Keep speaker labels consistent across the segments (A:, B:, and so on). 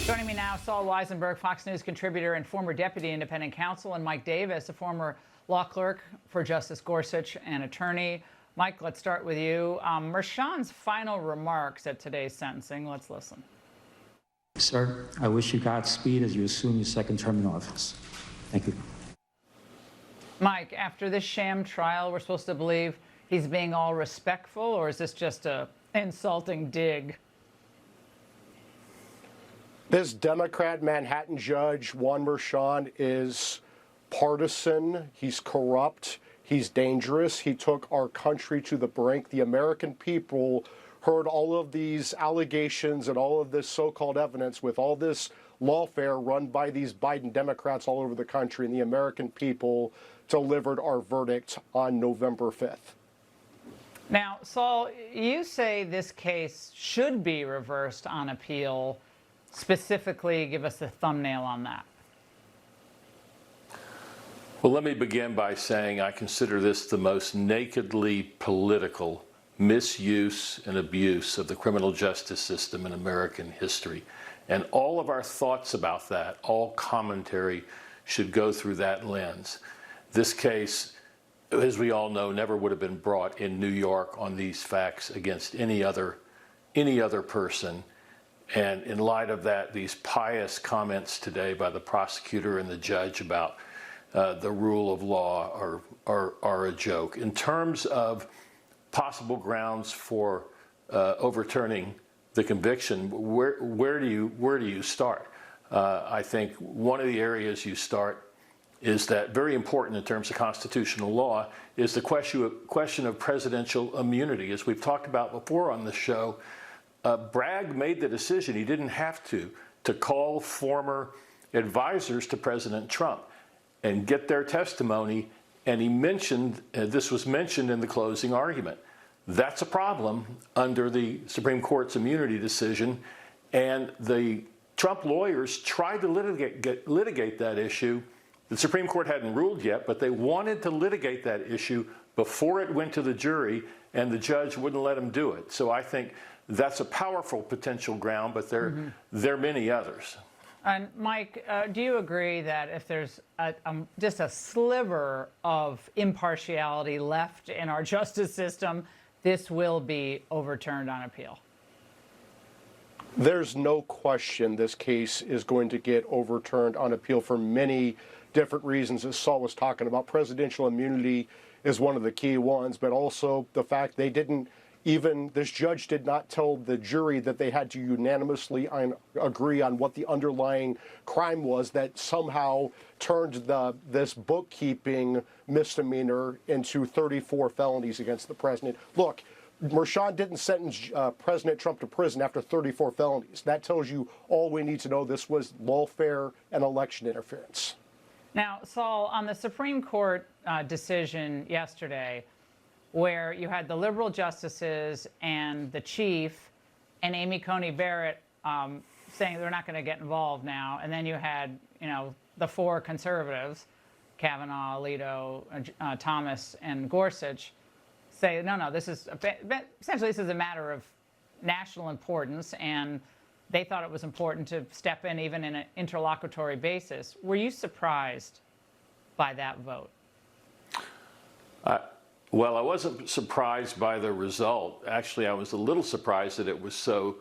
A: Joining me now, Saul Weisenberg, Fox News contributor and former deputy independent counsel, and Mike Davis, a former law clerk for Justice Gorsuch and attorney. Mike, let's start with you. Merchan's final remarks at today's sentencing. Let's listen.
B: Sir, I wish you Godspeed as you assume your second term in office. Thank you.
A: Mike, after this sham trial, we're supposed to believe he's being all respectful, or is this just a insulting dig?
C: This Democrat Manhattan judge, Juan Merchan, is partisan. He's corrupt. He's dangerous. He took our country to the brink. The American people heard all of these allegations and all of this so-called evidence with all this lawfare run by these Biden Democrats all over the country, and the American people delivered our verdict on November 5th.
A: Now, Saul, you say this case should be reversed on appeal. Specifically, give us a thumbnail on that.
D: Well, let me begin by saying I consider this the most nakedly political misuse and abuse of the criminal justice system in American history. And all of our thoughts about that, all commentary, should go through that lens. This case, as we all know, never would have been brought in New York on these facts against any other person. And in light of that, these pious comments today by the prosecutor and the judge about the rule of law are a joke. In terms of possible grounds for overturning the conviction, where do you start? I think one of the areas you start is that very important in terms of constitutional law is the question of presidential immunity. As we've talked about before on the show, Bragg made the decision, he didn't have to call former advisors to President Trump and get their testimony, and he mentioned, this was mentioned in the closing argument. That's a problem under the Supreme Court's immunity decision, and the Trump lawyers tried to litigate that issue. The Supreme Court hadn't ruled yet, but they wanted to litigate that issue before it went to the jury, and the judge wouldn't let them do it. So I think that's a powerful potential ground, but there are many others.
A: And Mike, do you agree that if there's just a sliver of impartiality left in our justice system, this will be overturned on appeal?
C: There's no question this case is going to get overturned on appeal for many different reasons. As Saul was talking about, presidential immunity is one of the key ones, but also the fact this judge did not tell the jury that they had to unanimously agree on what the underlying crime was that somehow turned this bookkeeping misdemeanor into 34 felonies against the president. Look, Merchan didn't sentence President Trump to prison after 34 felonies. That tells you all we need to know. This was lawfare and election interference.
A: Now, Saul, on the Supreme Court decision yesterday, where you had the liberal justices and the chief and Amy Coney Barrett saying they're not going to get involved now, and then you had, the four conservatives, Kavanaugh, Alito, Thomas, and Gorsuch, say, no, this is a matter of national importance, and they thought it was important to step in even in an interlocutory basis. Were you surprised by that vote?
D: Well, I wasn't surprised by the result. Actually, I was a little surprised that it was so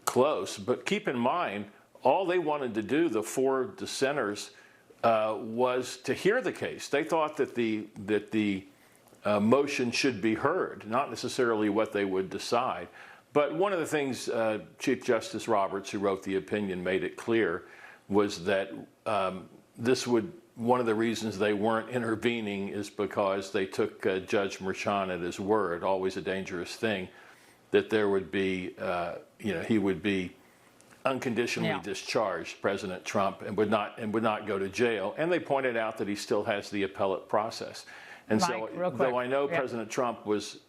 D: close. But keep in mind, all they wanted to do, the four dissenters, was to hear the case. They thought that the motion should be heard, not necessarily what they would decide. But one of the things Chief Justice Roberts, who wrote the opinion, made it clear was that one of the reasons they weren't intervening is because they took Judge Merchan at his word, always a dangerous thing, that there would be, he would be unconditionally discharged, President Trump, and would not go to jail. And they pointed out that he still has the appellate process. And
A: Mike,
D: so, though I know President Trump was,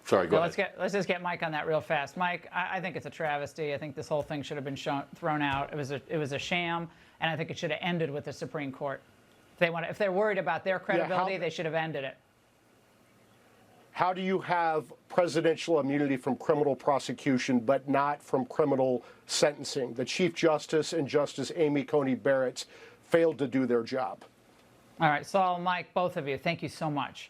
D: sorry, go ahead.
A: Let's just get Mike on that real fast. Mike, I think it's a travesty. I think this whole thing should have been thrown out. It was a sham, and I think it should have ended with the Supreme Court. If they're worried about their credibility, they should have ended it.
C: how do you have presidential immunity from criminal prosecution but not from criminal sentencing? The Chief Justice and Justice Amy Coney Barrett failed to do their job.
A: All right, Saul, Mike, both of you, thank you so much.